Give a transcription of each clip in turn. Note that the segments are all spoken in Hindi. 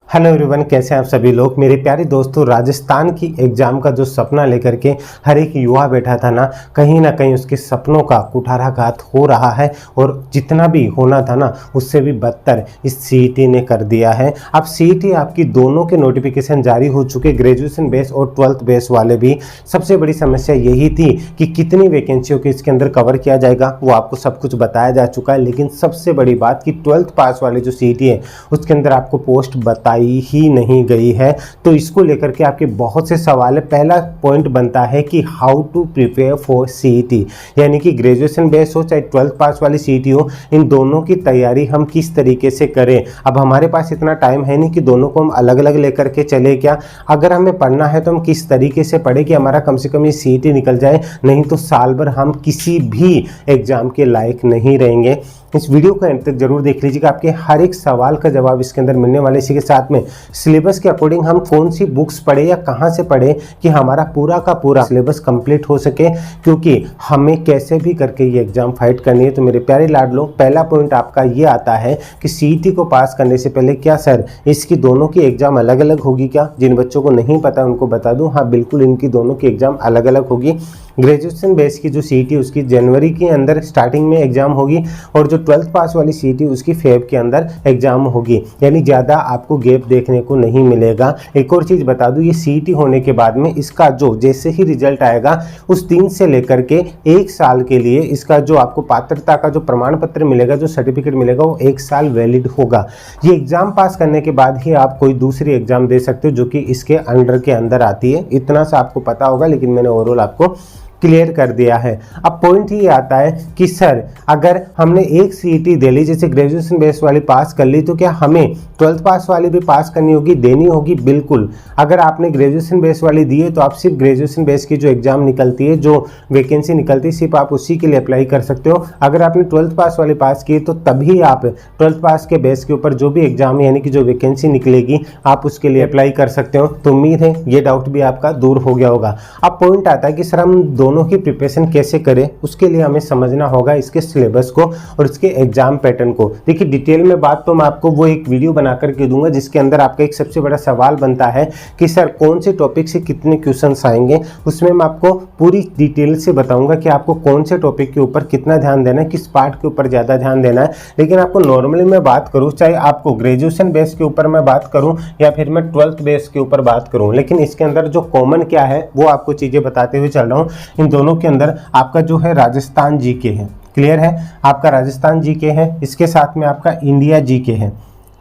हेलो एवरीवन, कैसे हैं आप सभी लोग। मेरे प्यारे दोस्तों, राजस्थान की एग्जाम का जो सपना लेकर के हर एक युवा बैठा था ना कहीं उसके सपनों का कुठाराघात हो रहा है और जितना भी होना था ना उससे भी बदतर इस सीईटी ने कर दिया है। अब सीईटी आपकी दोनों के नोटिफिकेशन जारी हो चुके, ग्रेजुएशन बेस और 12th बेस वाले भी। सबसे बड़ी समस्या यही थी कि कितनी वैकेंसियों को इसके अंदर कवर किया जाएगा, वो आपको सब कुछ बताया जा चुका है। लेकिन सबसे बड़ी बात कि 12th पास वाले जो सीईटी है उसके अंदर आपको पोस्ट बताई ही नहीं गई है। तो इसको लेकर के आपके बहुत से सवाल है। पहला पॉइंट बनता है कि how to prepare for CET, यानी कि ग्रेजुएशन बेस हो चाहे 12th पास वाली सीईटी हो, इन दोनों की तैयारी हम किस तरीके से करें। अब हमारे पास इतना टाइम है नहीं कि दोनों को हम अलग अलग लेकर के चले। क्या अगर हमें पढ़ना है तो हम किस तरीके से पढ़े कि हमारा कम से कम ये सीईटी निकल जाए, नहीं तो साल भर हम किसी भी एग्जाम के लायक नहीं रहेंगे। इस वीडियो को अंत तक जरूर देख लीजिएगा, आपके हर एक सवाल का जवाब इसके अंदर मिलने वाले। इसी के साथ में सिलेबस के अकॉर्डिंग हम कौन सी बुक्स पढ़े या कहां से पढ़े कि हमारा पूरा का पूरा सिलेबस कंप्लीट हो सके, क्योंकि हमें कैसे भी करके ये एग्जाम फाइट करनी है। तो मेरे प्यारे लाडलो, पहला पॉइंट आपका ये आता है कि सीईटी को पास करने से पहले क्या सर इसकी दोनों की एग्जाम अलग अलग होगी क्या? जिन बच्चों को नहीं पता उनको बता दूं, हाँ बिल्कुल इनकी दोनों की एग्जाम अलग अलग होगी। ग्रेजुएशन बेस की जो सीईटी उसकी जनवरी के अंदर स्टार्टिंग में एग्जाम होगी और जो 12th पास वाली सीईटी उसकी फेब के अंदर एग्जाम होगी, यानी ज़्यादा आपको गैप देखने को नहीं मिलेगा। एक और चीज़ बता दूं, ये सीईटी होने के बाद में इसका जो जैसे ही रिजल्ट आएगा उस दिन से लेकर के 1 साल के लिए इसका जो आपको पात्रता का जो प्रमाण पत्र मिलेगा, जो सर्टिफिकेट मिलेगा, वो 1 साल वैलिड होगा। ये एग्जाम पास करने के बाद ही आप कोई दूसरी एग्जाम दे सकते हो जो कि इसके अंडर के अंदर आती है। इतना सा आपको पता होगा, लेकिन मैंने ओवरऑल आपको क्लियर कर दिया है। अब पॉइंट ये आता है कि सर अगर हमने एक सीईटी दे ली, जैसे ग्रेजुएशन बेस वाली पास कर ली, तो क्या हमें 12th पास वाली भी पास करनी होगी, देनी होगी? बिल्कुल। अगर आपने ग्रेजुएशन बेस वाली दी है तो आप सिर्फ ग्रेजुएशन बेस की जो एग्जाम निकलती है, जो वैकेंसी निकलती है, सिर्फ आप उसी के लिए अप्लाई कर सकते हो। अगर आपने 12th पास वाली पास की तो तभी आप 12th पास के बेस के ऊपर जो भी एग्जाम यानी कि जो वैकेंसी निकलेगी आप उसके लिए अप्लाई कर सकते हो। तो उम्मीद है ये डाउट भी आपका दूर हो गया होगा। अब पॉइंट आता है कि सर हम दोनों की प्रिपरेशन कैसे करें, उसके लिए हमें समझना होगा इसके सिलेबस को और इसके एग्जाम पैटर्न को। देखिए डिटेल में बात तो मैं आपको वो एक वीडियो बना करके दूंगा जिसके अंदर आपका एक सबसे बड़ा सवाल बनता है कि सर कौन से टॉपिक से कितने क्वेश्चंस आएंगे। उसमें मैं आपको पूरी डिटेल से बताऊंगा कि आपको कौन से टॉपिक के ऊपर कितना ध्यान देना है, किस पार्ट के ऊपर ज़्यादा ध्यान देना है। लेकिन आपको नॉर्मली मैं बात करूँ, चाहे आपको ग्रेजुएशन बेस के ऊपर मैं बात करूँ या फिर मैं 12th बेस के ऊपर बात करूँ, लेकिन इसके अंदर जो कॉमन क्या है वो आपको चीज़ें बताते हुए चल रहा हूँ। इन दोनों के अंदर आपका जो है राजस्थान जीके है, क्लियर है, आपका राजस्थान जीके है, इसके साथ में आपका इंडिया जीके है।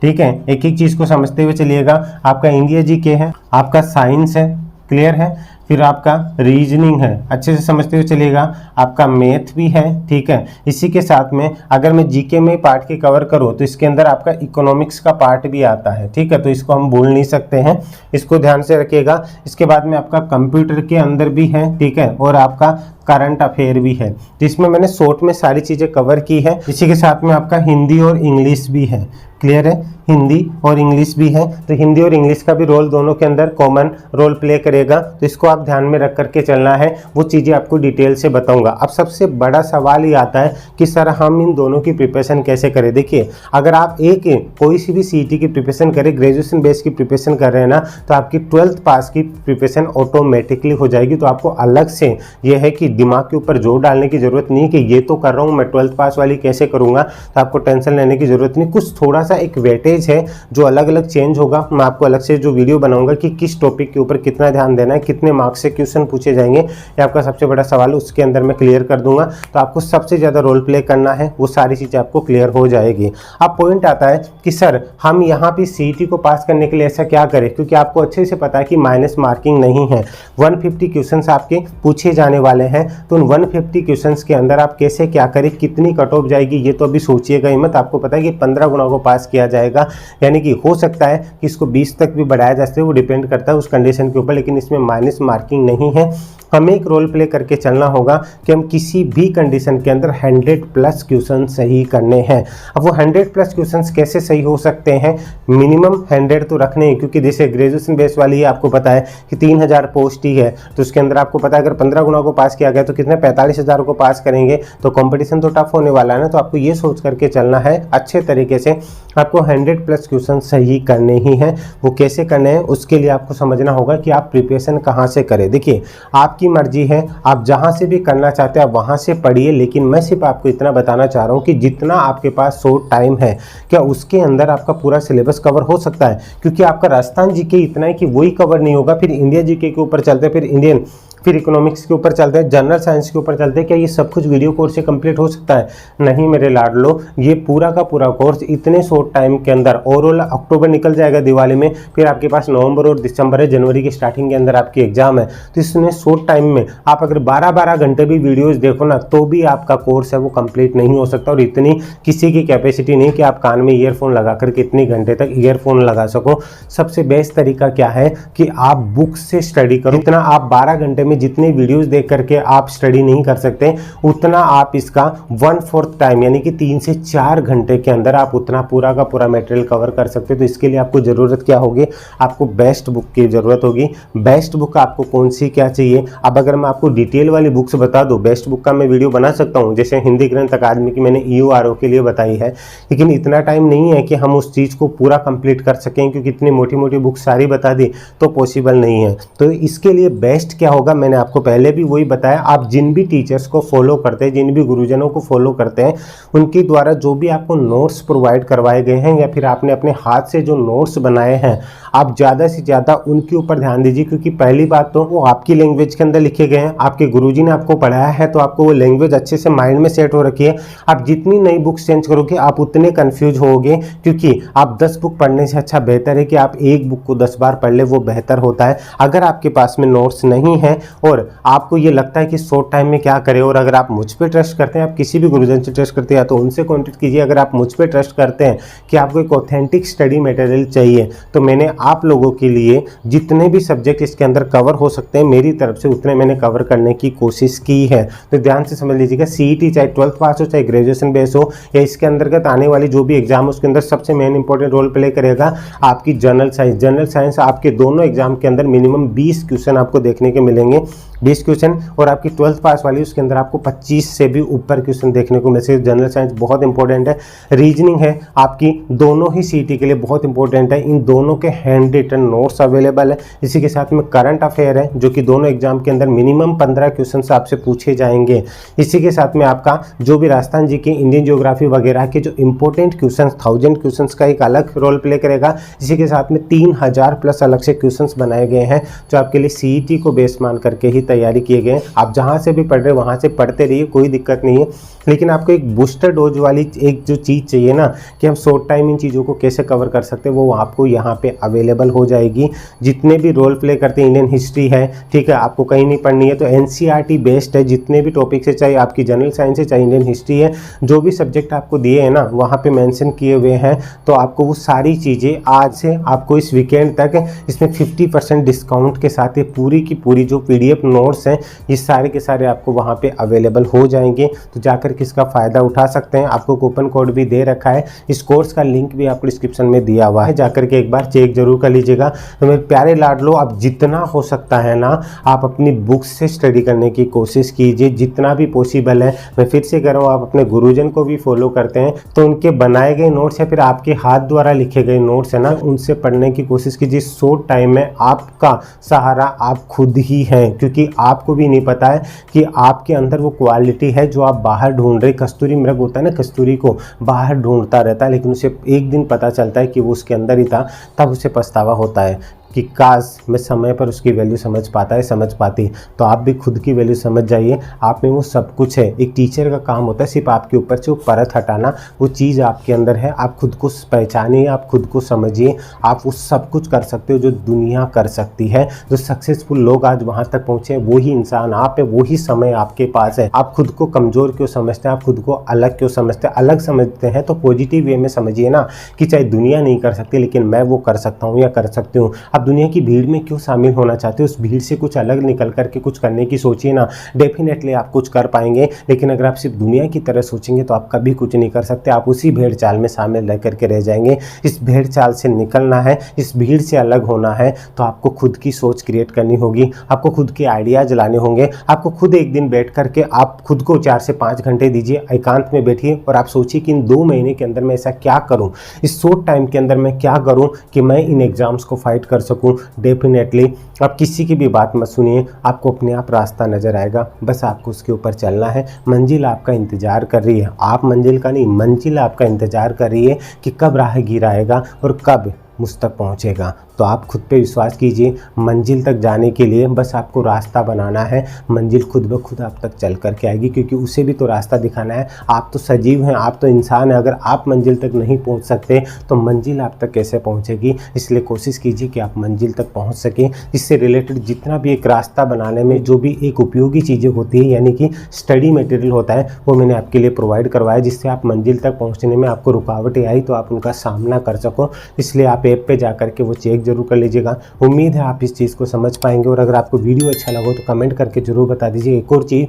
ठीक है, एक एक चीज को समझते हुए चलिएगा। आपका इंडिया जीके है, आपका साइंस है, क्लियर है, फिर आपका रीजनिंग है, अच्छे से समझते हुए चलिएगा, आपका मैथ भी है। ठीक है, इसी के साथ में अगर मैं जीके में पार्ट के कवर करूं तो इसके अंदर आपका इकोनॉमिक्स का पार्ट भी आता है। ठीक है, तो इसको हम भूल नहीं सकते हैं, इसको ध्यान से रखिएगा। इसके बाद में आपका कंप्यूटर के अंदर भी है, ठीक है, और आपका करंट अफेयर भी है, जिसमें मैंने शॉर्ट में सारी चीज़ें कवर की है। इसी के साथ में आपका हिंदी और इंग्लिश भी है, क्लियर है, हिंदी और इंग्लिश भी है। तो हिंदी और इंग्लिश का भी रोल दोनों के अंदर कॉमन रोल प्ले करेगा, तो इसको आप ध्यान में रख करके चलना है। वो चीज़ें आपको डिटेल से बताऊंगा। अब सबसे बड़ा सवाल ये आता है कि सर हम इन दोनों की प्रिपरेशन कैसे करें। देखिए अगर आप कोई सी भी सीईटी की प्रिपरेशन करें, ग्रेजुएशन बेस की प्रिपरेशन कर रहे हैं ना, तो आपकी 12th पास की प्रिपरेशन ऑटोमेटिकली हो जाएगी। तो आपको अलग से ये है कि दिमाग के ऊपर जोर डालने की जरूरत नहीं कि ये तो कर रहा हूँ मैं 12th पास वाली कैसे करूँगा, तो आपको टेंशन लेने की जरूरत नहीं। कुछ थोड़ा सा एक वेटेज है जो अलग अलग चेंज होगा। मैं आपको अलग से जो वीडियो बनाऊंगा कि किस टॉपिक के ऊपर कितना ध्यान देना है, कितने मार्क्स से क्वेश्चन पूछे जाएंगे, ये आपका सबसे बड़ा सवाल है, उसके अंदर मैं क्लियर कर दूंगा। तो आपको सबसे ज़्यादा रोल प्ले करना है, वो सारी चीज़ें आपको क्लियर हो जाएगी। अब पॉइंट आता है कि सर हम यहाँ पे सीईटी को पास करने के लिए ऐसा क्या करें, क्योंकि आपको अच्छे से पता है कि माइनस मार्किंग नहीं है। 150 क्वेश्चन आपके पूछे जाने वाले हैं, तो उन 150 क्वेश्चंस के अंदर आप कैसे क्या करें, कितनी कट ऑफ जाएगी, ये तो अभी सोचिएगा ही मत। आपको पता है कि 15 गुना को पास किया जाएगा, यानी कि हो सकता है कि इसको 20 तक भी बढ़ाया जा सकता है, वो डिपेंड करता है उस कंडीशन के ऊपर, लेकिन इसमें माइनस मार्किंग नहीं है। हमें एक रोल प्ले करके चलना होगा कि हम किसी भी कंडीशन के अंदर 100+ क्वेश्चन सही करने हैं। अब वो 100+ क्वेश्चन कैसे सही हो सकते हैं, मिनिमम 100 तो रखने हैं, क्योंकि जैसे ग्रेजुएशन बेस वाली है आपको पता है कि 3000 पोस्ट ही है, तो उसके अंदर आपको पता है अगर 15 गुना को पास किया गया तो कितने 45,000 को पास करेंगे, तो कंपटीशन तो टफ होने वाला है ना। तो आपको ये सोच करके चलना है अच्छे तरीके से, आपको 100+ क्वेश्चन सही करने ही हैं। वो कैसे करने हैं उसके लिए आपको समझना होगा कि आप प्रिपरेशन कहाँ से करें। देखिए आपकी मर्जी है, आप जहाँ से भी करना चाहते हैं आप वहाँ से पढ़िए, लेकिन मैं सिर्फ आपको इतना बताना चाह रहा हूँ कि जितना आपके पास शॉर्ट टाइम है, क्या उसके अंदर आपका पूरा सिलेबस कवर हो सकता है? क्योंकि आपका राजस्थान जीके इतना है कि वही कवर नहीं होगा, फिर इंडिया जीके के ऊपर चलते हैं, फिर इंडियन, फिर इकोनॉमिक्स के ऊपर चलते हैं, जनरल साइंस के ऊपर चलते हैं। क्या ये सब कुछ वीडियो कोर्स से कंप्लीट हो सकता है? नहीं मेरे लाडलो, ये पूरा का पूरा कोर्स इतने शॉर्ट टाइम के अंदर, ओवरऑल अक्टूबर निकल जाएगा दिवाली में, फिर आपके पास नवंबर और दिसंबर है, जनवरी की स्टार्टिंग के अंदर आपकी एग्जाम है। तो इसमें शॉर्ट टाइम में आप अगर 12-12 घंटे भी वीडियोज देखो ना, तो भी आपका कोर्स है वो कंप्लीट नहीं हो सकता। और इतनी किसी की कैपेसिटी नहीं कि आप कान में ईयरफोन लगा करके इतनी घंटे तक ईयरफोन लगा सको। सबसे बेस्ट तरीका क्या है कि आप बुक से स्टडी करो। इतना आप 12 घंटे में जितने वीडियोज देख करके आप स्टडी नहीं कर सकते, उतना आप इसका 1/4 टाइम यानी कि 3 से 4 घंटे के अंदर आप उतना पूरा का पूरा मटेरियल कवर कर सकते हो। तो इसके लिए आपको ज़रूरत क्या होगी? आपको बेस्ट बुक की ज़रूरत होगी। बेस्ट बुक आपको कौन सी क्या चाहिए? अब अगर मैं आपको डिटेल वाली बुक्स बता दूं, बेस्ट बुक का मैं वीडियो बना सकता हूं, जैसे हिंदी ग्रंथ अकादमी की मैंने EURO के लिए बताई है, लेकिन इतना टाइम नहीं है कि हम उस चीज़ को पूरा कंप्लीट कर सकें, क्योंकि इतनी मोटी मोटी बुक सारी बता दी तो पॉसिबल नहीं है। तो इसके लिए बेस्ट क्या होगा, मैंने आपको पहले भी वही बताया। आप जिन भी टीचर्स को फॉलो करते हैं, जिन भी गुरुजनों को फॉलो करते हैं, उनके द्वारा जो भी आपको नोट्स प्रोवाइड करवाए गए हैं या फिर आपने अपने हाथ से जो नोट्स बनाए हैं, आप ज़्यादा से ज़्यादा उनके ऊपर ध्यान दीजिए। क्योंकि पहली बात तो वो आपकी लैंग्वेज के अंदर लिखे गए हैं, आपके गुरुजी ने आपको पढ़ाया है, तो आपको वो लैंग्वेज अच्छे से माइंड में सेट हो रखी है। आप जितनी नई बुक्स चेंज करोगे आप उतने कंफ्यूज होगे, क्योंकि आप 10 बुक पढ़ने से अच्छा बेहतर है कि आप एक बुक को 10 बार पढ़ ले, वो बेहतर होता है। अगर आपके पास में नोट्स नहीं है और आपको ये लगता है कि शॉर्ट टाइम में क्या करें, और अगर आप मुझ पे ट्रस्ट करते हैं, आप किसी भी गुरुजन से ट्रस्ट करते हैं तो उनसे कॉन्टेक्ट कीजिए। अगर आप मुझ पे ट्रस्ट करते हैं कि आपको एक ऑथेंटिक स्टडी मटेरियल चाहिए, तो मैंने आप लोगों के लिए जितने भी सब्जेक्ट इसके अंदर कवर हो सकते हैं मेरी तरफ से उतने मैंने कवर करने की कोशिश की है। तो ध्यान से समझ लीजिएगा, CET चाहे 12th पास हो, चाहे ग्रेजुएशन बेस हो, या इसके अंतर्गत आने वाली जो भी एग्जाम, उसके अंदर सबसे मेन इंपॉर्टेंट रोल प्ले करेगा आपकी जनरल साइंस। जनरल साइंस आपके दोनों एग्जाम के अंदर मिनिमम 20 क्वेश्चन आपको देखने के मिलेंगे, 20 क्वेश्चन, और आपकी 12th पास वाली उसके अंदर आपको 25 से भी ऊपर क्वेश्चन देखने को मिलते हैं। जनरल साइंस बहुत इंपॉर्टेंट है। रीजनिंग है आपकी, दोनों ही CET के लिए बहुत इंपॉर्टेंट है। इन दोनों के हैंड रिटन नोट्स अवेलेबल है। इसी के साथ में करंट अफेयर है, जो कि दोनों एग्जाम के अंदर मिनिमम 15 क्वेश्चन आपसे पूछे जाएंगे। इसी के साथ में आपका जो भी राजस्थान जी के, इंडियन ज्योग्राफी वगैरह के जो इंपॉर्टेंट क्वेश्चन, 1000 क्वेश्चन का एक अलग रोल प्ले करेगा। इसी के साथ में 3000+ अलग से क्वेश्चन बनाए गए हैं, जो आपके लिए CET को बेस मान करके ही तैयारी किए गए हैं। आप जहां से भी पढ़ रहे वहां से पढ़ते रहिए, कोई दिक्कत नहीं है। लेकिन आपको एक बूस्टर डोज वाली एक जो चीज़ चाहिए ना, कि हम शॉर्ट टाइम इन चीज़ों को कैसे कवर कर सकते हैं, वो आपको यहाँ पे अवेलेबल हो जाएगी। जितने भी रोल प्ले करते हैं, इंडियन हिस्ट्री है, ठीक है, आपको कहीं नहीं पढ़नी है तो NCERT बेस्ड है। जितने भी टॉपिक्स है, चाहे आपकी जनरल साइंस है, चाहे इंडियन हिस्ट्री है, जो भी सब्जेक्ट आपको दिए हैं ना वहाँ पे मेंशन किए हुए हैं, तो आपको वो सारी चीज़ें आज से आपको इस वीकेंड तक इसमें 50% डिस्काउंट के साथ ये पूरी की पूरी जो PDF नोट्स हैं, ये सारे के सारे आपको वहाँ पे अवेलेबल हो जाएंगे। तो जाकर के इसका फ़ायदा उठा सकते हैं। आपको कूपन कोड भी दे रखा है, इस कोर्स का लिंक भी आपको डिस्क्रिप्शन में दिया हुआ है, जाकर के एक बार चेक जरूर कर लीजिएगा। तो मेरे प्यारे लाडलो, आप जितना हो सकता है ना, आप अपनी बुक्स से स्टडी करने की कोशिश कीजिए, जितना भी पॉसिबल है। मैं फिर से कह रहा हूँ, आप अपने गुरुजन को भी फॉलो करते हैं तो उनके बनाए गए नोट्स या फिर आपके हाथ द्वारा लिखे गए नोट्स है ना, उनसे पढ़ने की कोशिश कीजिए। शॉर्ट टाइम में आपका सहारा आप खुद ही हैं, क्योंकि आपको भी नहीं पता है कि आपके अंदर वो क्वालिटी है जो आप बाहर ढूंढ रहे। कस्तूरी मृग होता है ना, कस्तूरी को बाहर ढूंढता रहता है, लेकिन उसे एक दिन पता चलता है कि वो उसके अंदर ही था, तब उसे पछतावा होता है कि काश मैं समय पर उसकी वैल्यू समझ पाता है, समझ पाती। तो आप भी खुद की वैल्यू समझ जाइए, आप में वो सब कुछ है। एक टीचर का काम होता है सिर्फ आपके ऊपर से वो परत हटाना, वो चीज़ आपके अंदर है। आप खुद को पहचानिए, आप खुद को समझिए, आप वो सब कुछ कर सकते हो जो दुनिया कर सकती है। जो सक्सेसफुल लोग आज वहाँ तक पहुँचे, वही इंसान आप है, वही समय आपके पास है। आप खुद को कमज़ोर क्यों समझते हैं, आप खुद को अलग क्यों समझते हैं? अलग समझते हैं तो पॉजिटिव वे में समझिए ना, कि चाहे दुनिया नहीं कर सकती लेकिन मैं वो कर सकता हूँ या कर सकती हूँ। अब दुनिया की भीड़ में क्यों शामिल होना चाहते हो, उस भीड़ से कुछ अलग निकल करके कुछ करने की सोचिए ना, डेफिनेटली आप कुछ कर पाएंगे। लेकिन अगर आप सिर्फ दुनिया की तरह सोचेंगे तो आप कभी कुछ नहीं कर सकते, आप उसी भेड़ चाल में शामिल रह करके रह जाएंगे। इस भेड़ चाल से निकलना है, इस भीड़ से अलग होना है तो आपको खुद की सोच क्रिएट करनी होगी, आपको खुद के आइडियाज लाने होंगे। आपको खुद एक दिन बैठ करके आप खुद को 4 से 5 घंटे दीजिए, एकांत में बैठिए और आप सोचिए कि इन 2 महीने के अंदर मैं ऐसा क्या करूं, इस शॉर्ट टाइम के अंदर मैं क्या करूं कि मैं इन एग्जाम्स को फाइट कर सकूं। डेफिनेटली आप किसी की भी बात मत सुनिए, आपको अपने आप रास्ता नजर आएगा, बस आपको उसके ऊपर चलना है। मंजिल आपका इंतजार कर रही है, आप मंजिल का नहीं, मंजिल आपका इंतजार कर रही है कि कब राहगीर आएगा और कब मुझ तक पहुंचेगा। तो आप खुद पे विश्वास कीजिए, मंजिल तक जाने के लिए बस आपको रास्ता बनाना है, मंजिल खुद ब खुद आप तक चल करके आएगी, क्योंकि उसे भी तो रास्ता दिखाना है। आप तो सजीव हैं, आप तो इंसान हैं, अगर आप मंजिल तक नहीं पहुंच सकते तो मंजिल आप तक कैसे पहुंचेगी। इसलिए कोशिश कीजिए कि आप मंजिल तक पहुंच सकें। इससे रिलेटेड जितना भी एक रास्ता बनाने में जो भी एक उपयोगी चीज़ें होती है, यानी कि स्टडी मटेरियल होता है, वो मैंने आपके लिए प्रोवाइड करवाया, जिससे आप मंजिल तक पहुँचने में आपको रुकावटें आई तो आप उनका सामना कर सको। इसलिए आप ऐप पे जा करके वो चेक जरूर कर लीजिएगा। उम्मीद है आप इस चीज़ को समझ पाएंगे, और अगर आपको वीडियो अच्छा लगा तो कमेंट करके जरूर बता दीजिए। एक और चीज़,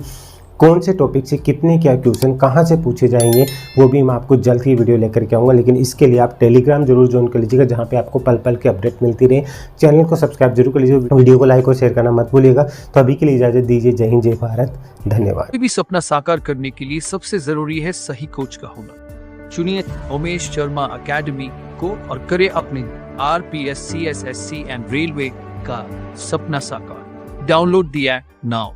कौन से टॉपिक से कितने क्या क्वेश्चन कहाँ से पूछे जाएंगे वो भी मैं आपको जल्द ही वीडियो लेकर के आऊँगा। लेकिन इसके लिए आप टेलीग्राम जरूर ज्वाइन कर लीजिएगा, जहाँ पे आपको पल पल की अपडेट मिलती रहे। चैनल को सब्सक्राइब जरूर कर लीजिए, वीडियो को लाइक और शेयर करना मत भूलिएगा। तो अभी के लिए इजाज़त दीजिए। जय हिंद, जय भारत, धन्यवाद। कोई भी सपना साकार करने के लिए सबसे जरूरी है सही कोच का होना। चुनिए उमेश शर्मा अकेडमी को और करे अपने RPS CSSC एंड रेलवे का सपना साकार। Download the app now.